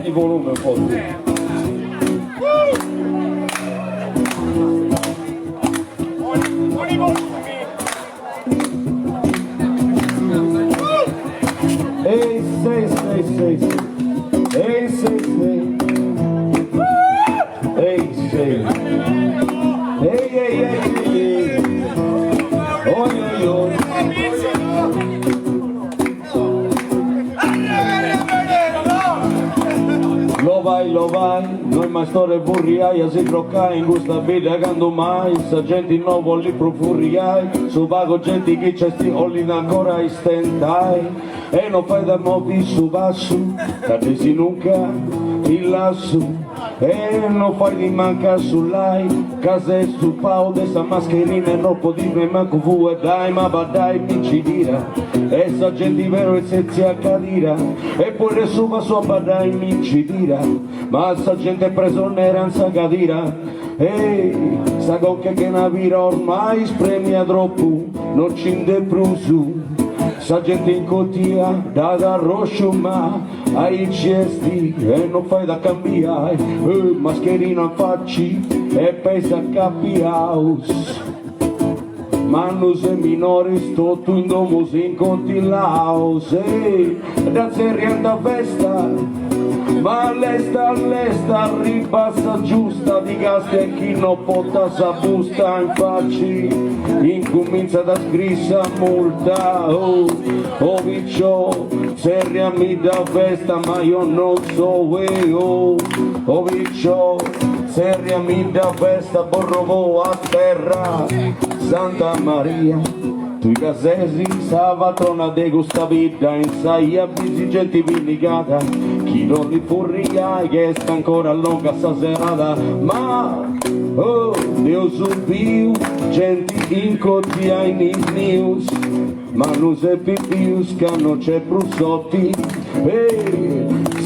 il volume un po'. Ehi, sei. Ehi, sei. Ehi, sei. Ehi. Oi. Lo vai, noi mai storie burriaia si troccai in questa vita quando mai, sa gente non vuole profurriai, su vago gente che c'è sti olli ancora istentai, e non fai da movi su basso, cadesi nunca, il lasso, e non fai di manca sull'ai, case su pau de sta mascherina e non potime manco vu e dai, ma va dai mi ci dira, e sa gente vero e se si accadira, e poi resuma sua badai mi ci dira, ma sa gente prigioniera non sa cadira, e sa che una vita ormai spremia troppo, non ci indeprusu, sa gente in cottia da rosso ma ai gesti e non fai da cambiare, mascherina facci e pesa capiaus. Manus e minori sto tu in domus in contilaus, da serianta festa, ma l'esta ripassa giusta di gas e chi non porta sa busta in facci, incomincia da scrissa multa, oh viccio, seriami da festa ma io non so, oh viccio, seriami da festa, borrovo a terra, Santa Maria, tu i casesi, sa patrona de questa vita, insaia bisi gente vindicata, chi non li furria che sta ancora lunga sta serata, ma oh, Dio subiu, gente in cottia in news, ma non se pipius che non c'è brusotti,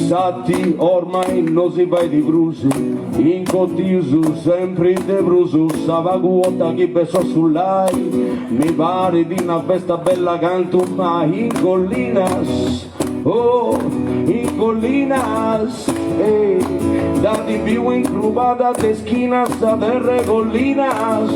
satti ormai non si vai di brusu, in cottiusu sempre de brusu, savaguota chi beso sull'ai, mi pare di una festa bella canto ma in collinas, oh, in collinas, dati più incrubata de schinas a terre collinas,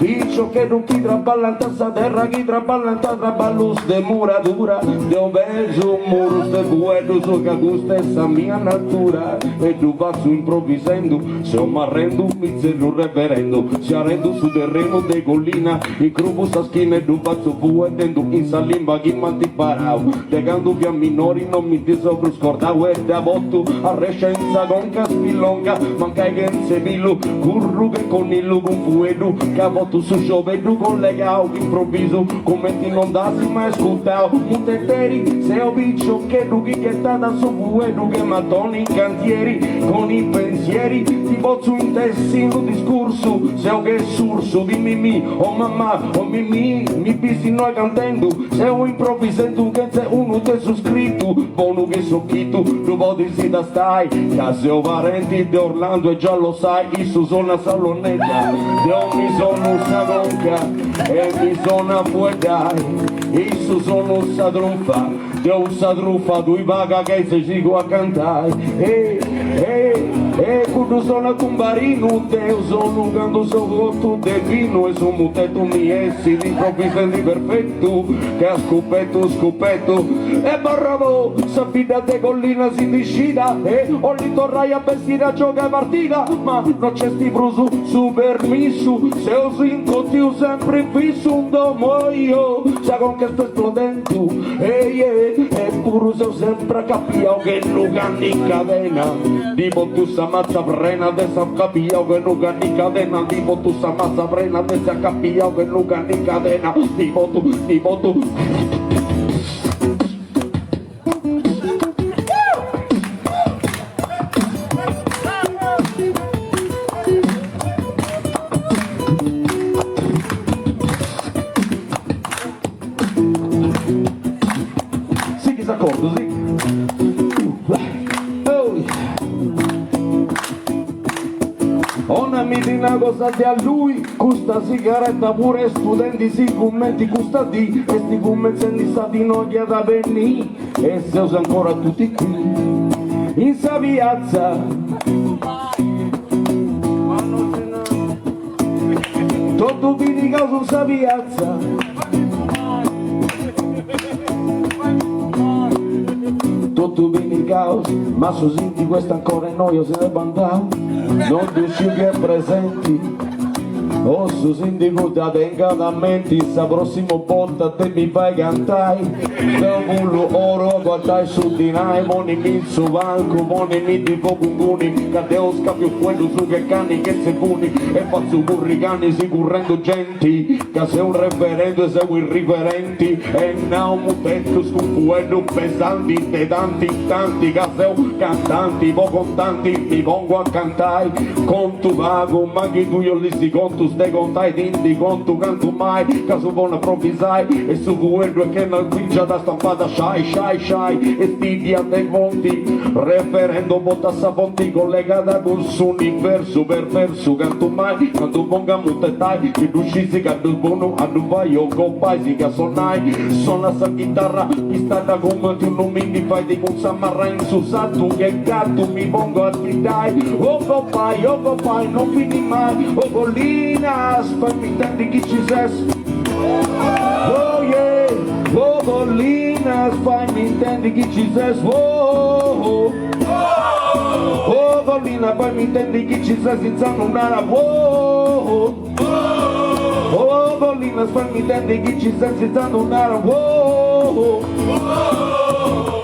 dicho che non chi traballa in tassa terra, chi traballa in traballus de muradura, de obeso murus de buenos, o che gusta essa mia natura, e tu passo improvvisando, se o marrendo, mi zero reverendo, si arrendo su terreno de collina, i crubus a schiena e tu passo fuetendo, in salimba chi manti parau, legando via minori non mi disopro scordau, e da botto a rescenza conca spillonca, mancai che in sevilu, curru che con il lugun fuedu, che tu su giovedù collegao improvviso come ti non dassi mai ascoltao muteteri se ho bicio che rugi che sta da su buedu che matoni in cantieri con i pensieri ti bozzo in tessino discorso se ho che surso di mimì oh mamma oh mimì mi pisi noi cantando se ho improvvisando che c'è uno te su scritto buono che so chi tu vuoi dirsi da stai case o parenti di Orlando e già lo sai su zona salonetta di ogni sono sadonca e mi sono fuori isso sono sadrunfa io sadrunfa due vaga che se sigo a cantare quando sono tumbarino Deo sono quando sono tu de vino e sono muteto mi essi di improvvisando perfetto che ha scopetto e barravo sapida de collina si discida e ogni torrai a vestire a giocare partita ma non c'è sti brusu su permisso se ho sincotiu sempre fisso un domo io sa con che sto esplodendo e pure se ho sempre capito che non canni in cadena tipo tu sa mazza prena adesso capito che non canni in cadena tipo tu sa mazza prena adesso capito che non canni in cadena tipo tu così una mitina cosa di a lui questa sigaretta pure studenti si commenti questa di e sti commenti stati noia da venni e se usa ancora tutti qui in sa piazza, tutto vini causa in sa piazza, tutto vini causa, ma su senti questo ancora è noio se ne bandau, non dici che presenti. Oh, su sindico tenga da mente, sa prossima volta te mi fai cantare. Se voglio oro, guardai su di noi, moni mi su banco, moni mi di pocunguni, che devo scappio quello su che cani che se puni, e faccio curricani si currendo genti, che se un referendo e seguo i riferenti, e no un tetto sconfuendo pesanti, de tanti, che se cantanti, po' contanti, mi pongo a cantare, conto vago, ma che tu io li si conto, ste contai tinti conto canto mai caso buona provvisai e su quello che non vince da stampata shy e stidia dei conti referendo botta saponti collegata con su universo per verso canto mai quando ponga mutetai che uscisi che del buono a non vai o compai si casonai suona sa chitarra pistata come tu non mi fai di un samarra in su tu che gatto mi pongo a gridai oh compai non fini mai oh collina fammi intendi chi ci sei. Oh yeah, oh Collinas, fammi intendi chi ci sei. Oh, oh Collina, fammi intendi chi ci sei senza nulla. Oh, oh Collinas, fammi intendi chi ci sei senza nulla. Oh,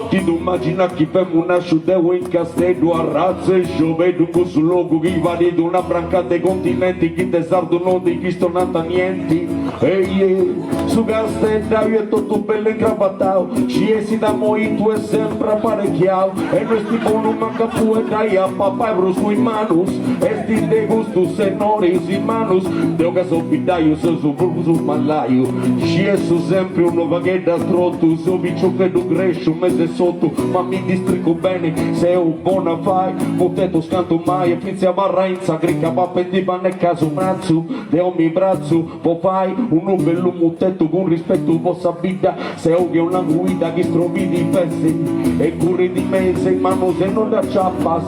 ti tu immagina chi femo una sciudeo in castello a razze giovedo sul logo che va di una branca dei continenti chi te sardono di chi sto nata niente ehi su castello io e tutto bello incravattao ci esita moi tu è sempre apparecchiao e noi sti buono manca fu e dai a papà ebro sui manus e sti de gustus e noris in manus deo che so bidaio se su sul malaio ci è su sempre uno vaghetta strotto su piccio che tu cresci un mese sotto ma mi districo bene se ho buona fai poteto scanto mai e finzi a marrainza gricca pappe di panne caso pranzo deo mi brazzo po fai un bello mutetto con rispetto vostra vita se ho che una guida che strovi di festi e curri di mese in mano se non da ciappas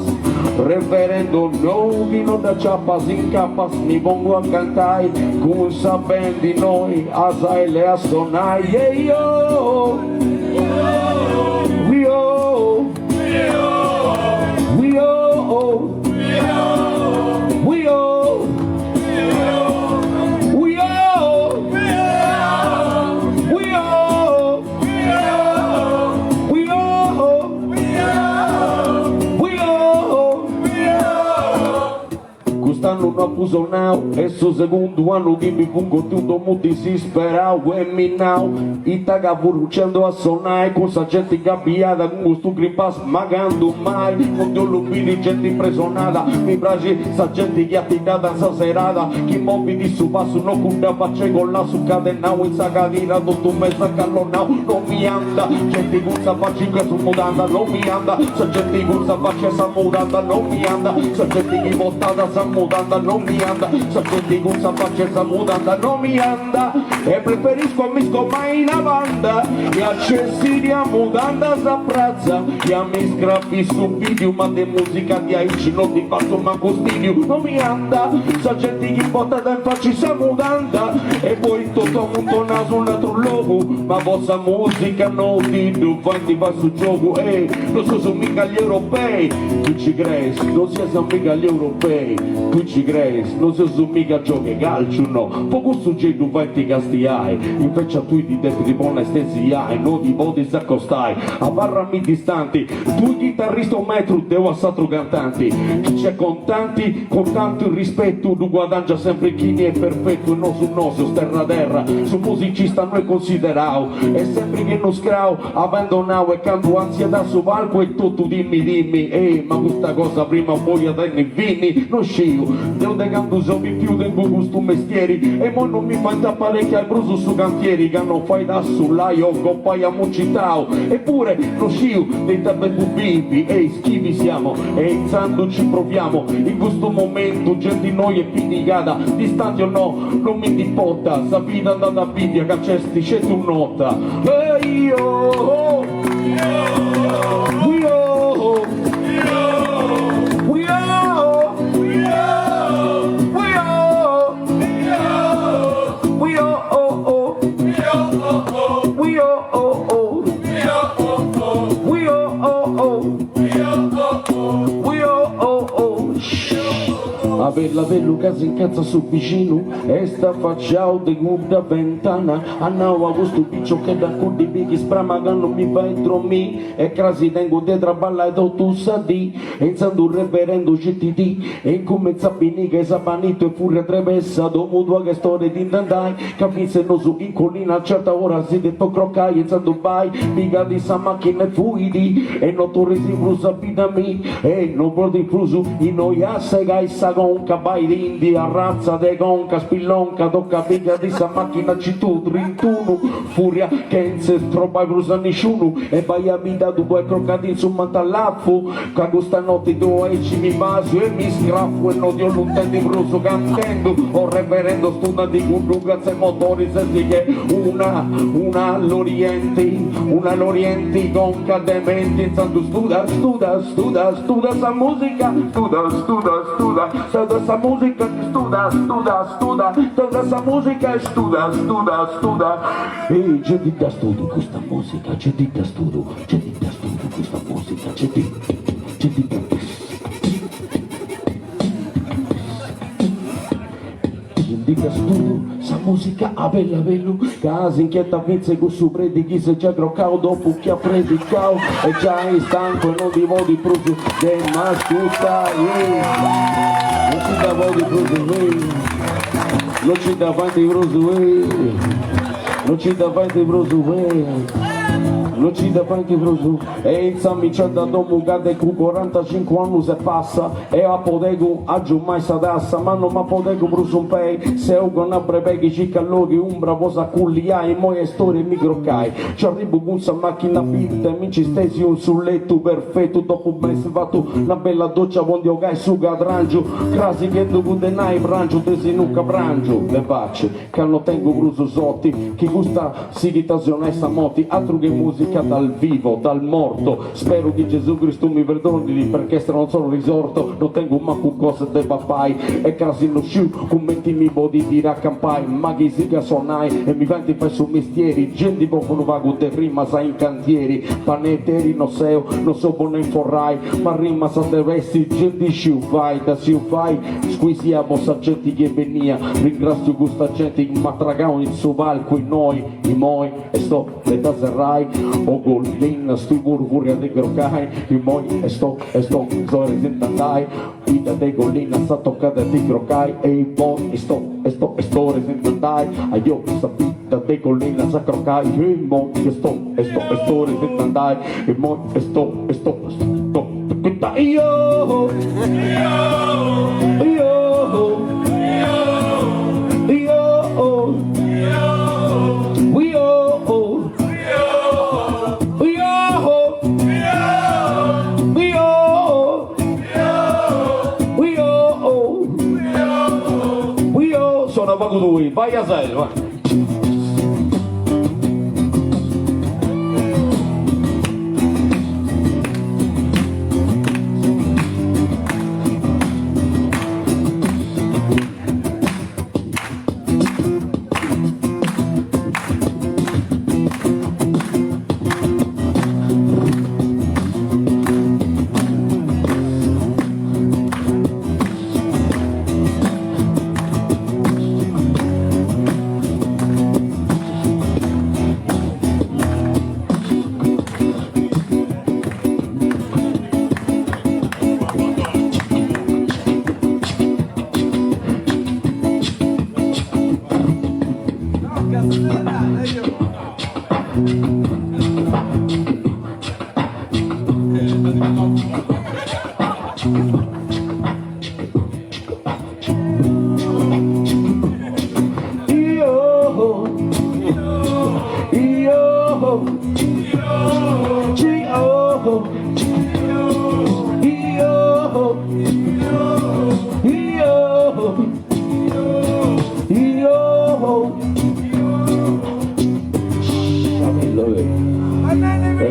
referendo no che non da ciappas in capas mi pongo a cantare con sapendi noi asai le assonai e io we all, we all, we all, we all, we all, quest'anno non accuso now e su secondo anno che mi fungo tutto molti si sperau e mi now Itaca furucendo a sonare con sa gente ingabbiata con questo green pass magando mai con due lupini gente impressionata mi piace sa gente che ha tirato sa serata chi muovi di su passo non cunda facce con la su cadenao in sa cadina tutto un mezzo a callonao non mi anda gente con sa faccia in su mutanda non mi anda sa gente con sa faccia sa mutanda non mi anda sa gente che portata sa mutanda non mi anda sa gente con sa faccia sa mutanda non mi anda e preferisco a misco mai in banda e accessi di mutanda sa prazza e a mi scrappi su video ma de musica di aici non ti faccio manco studio non mi anda sa gente che portata in faccia sa mutanda e poi tutto un naso un altro logo ma vostra musica non ti dovete va su gioco non sono mica gli europei tu ci credi non siamo mica gli europei tu ci credi non sono mica giochi calcio no poco soggetto vai ti castiai in faccia tu di te di buona estesia e non di voti si accostai a barrami distanti tu chitarrista un metro devo assatro cantanti chi c'è con tanto rispetto tu guadagna sempre chi è perfetto non su nostro terra terra su musicista noi considerao e sempre che non scrao abbandonao e canto ansietà su palco e tutto dimmi ma questa cosa prima o poi a te ne vini non scio devo de canto so mi più del gusto mestieri e mo non mi fai da parecchia al bruso su cantieri che non fai da sulla io compagno a mucitao eppure non scio dei tabbetti vivi schivi siamo e intanto ci proviamo in questo momento gente di noi è pinicata distanti o no non mi importa sa vita andata a via cacesti c'è tu nota e io bella velluca si incazza su vicino e sta facciao di guarda ventana annao a questo piccio che da curdi bighi sprama che non mi fa entro me e crasi tengo dietro a balla e tu sadi e insando un reverendo CTT e incomienza a finire che sabanito e furia tremessa dopo due che storie di intendai capisce no su in collina a certa ora si detto croccai e insando vai mica di sa macchina e fuidi e non torri si brusa bidami e non porti frusu in noi assega e sa gonca vai di India razza de gonca spillonca tocca mica di sa macchina citu 31 furia che in se troppa brusa nessuno e vai a vita tu puoi croccati su mantallaffu che stanotte tu esci mi baso e mi sgraffo e non ti ho lontano di bruso cantendo o reverendo studenti con rugazze e motori senti che una all'oriente con cadementi intanto studa sta musica studa sta musica studa sta musica e studa e c'è di da studio questa musica c'è di da studio questa musica c'è di da studio sa musica a bella bello casi inquieta pizze con su predichi se già croccao dopo che ha predicao e già è stanco e non ti vuoi pruso che mascuta non ci da vuoi pruso non ci davanti pruso non ci davanti pruso non ci davanti pruso e insomma c'è da domo cade con 45 anni se passa e a podego aggiù mai sadassa ma non ma podego pruso un pei se ho con a breveghi cicalloghi umbra posa culliai moie storie microcai ci arrivo con sa macchina pitta mi ci stesi un sul letto perfetto dopo me si fatto una bella doccia bondio gai su gadrangio crasi che tu denai brangio tesi nuca brangio le facce che non tengo pruso sotti chi gusta si chitazione sta moti altro che musica dal vivo, dal morto spero che Gesù Cristo mi perdoni perché se non sono risorto non tengo manco cose del papai e casi non sciù commenti mi body di raccampai ma chi si che sonai e mi venti fai su mestieri gente poco non vago te rima sai in cantieri paneteri non so buono in forrai ma rima sa te resti gente sciù vai da sciù fai squisia vostra gente che venia ringrazio questa gente che mi tragano in suo palco i noi i moi e sto le taserai o golina stu burburia de crocai i moi e sto zore sentandai vita de golina sa toccata di crocai e i poi e sto resentandai a io sa vita de golina sa crocai e moi e sto resentandai e moi e sto io sono poco lui, vai a selva.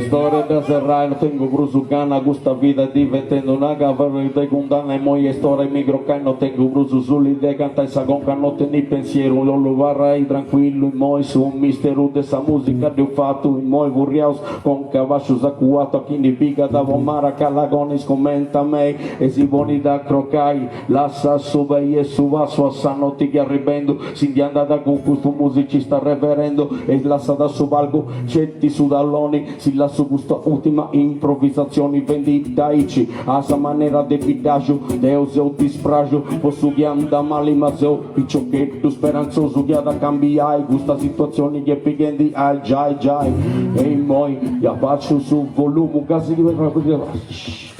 Storia da serrar, tengo bruso gana, gusta vida divertendo una gavera de gundana e moi storia microcano, tengo bruso sull'idea, canta essa gonca, non teni pensiero, lo varrai tranquillo, in moi su un mistero dessa música de fato, in moi burriaus, con cavachos acuato, aqui ni biga da vomara, calagones comenta mei, e si boni da crocai, lassa subei e suva sua sanotti che arrivendo, si di andata con questo musicista reverendo, e lassa da subalgo, cetti su dalloni, si lascia questa ultima improvvisazione venditaici, a sa maniera de pidagio, Deus eu dispragio, posso che anda male mas eu, picciochetto speranzoso che da cambiare, questa situazione che pighendi al jai jai, e moi, abbaccio sul volume, casi di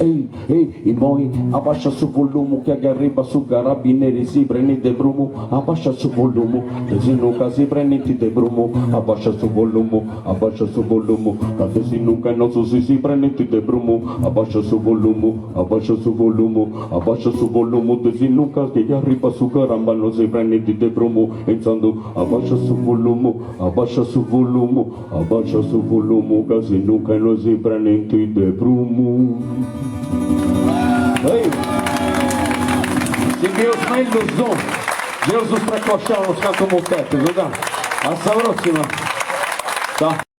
e moi, abbascia sul volume che arriva su carabinieri, si prende de brumo, abbascia sul volume, se nunca si prende de brumo, abbascia sul volume, perché se nunca non so se si prende de brumo, abbascia sul volume, se nunca che arriva su caramba non si prende de brumo, pensando abbascia sul volume, che se nunca non si prende de brumo. Ei, se Deus me ilusão, Deus nos precochão, os cantos motetes, tá? Hasta a próxima. Tá?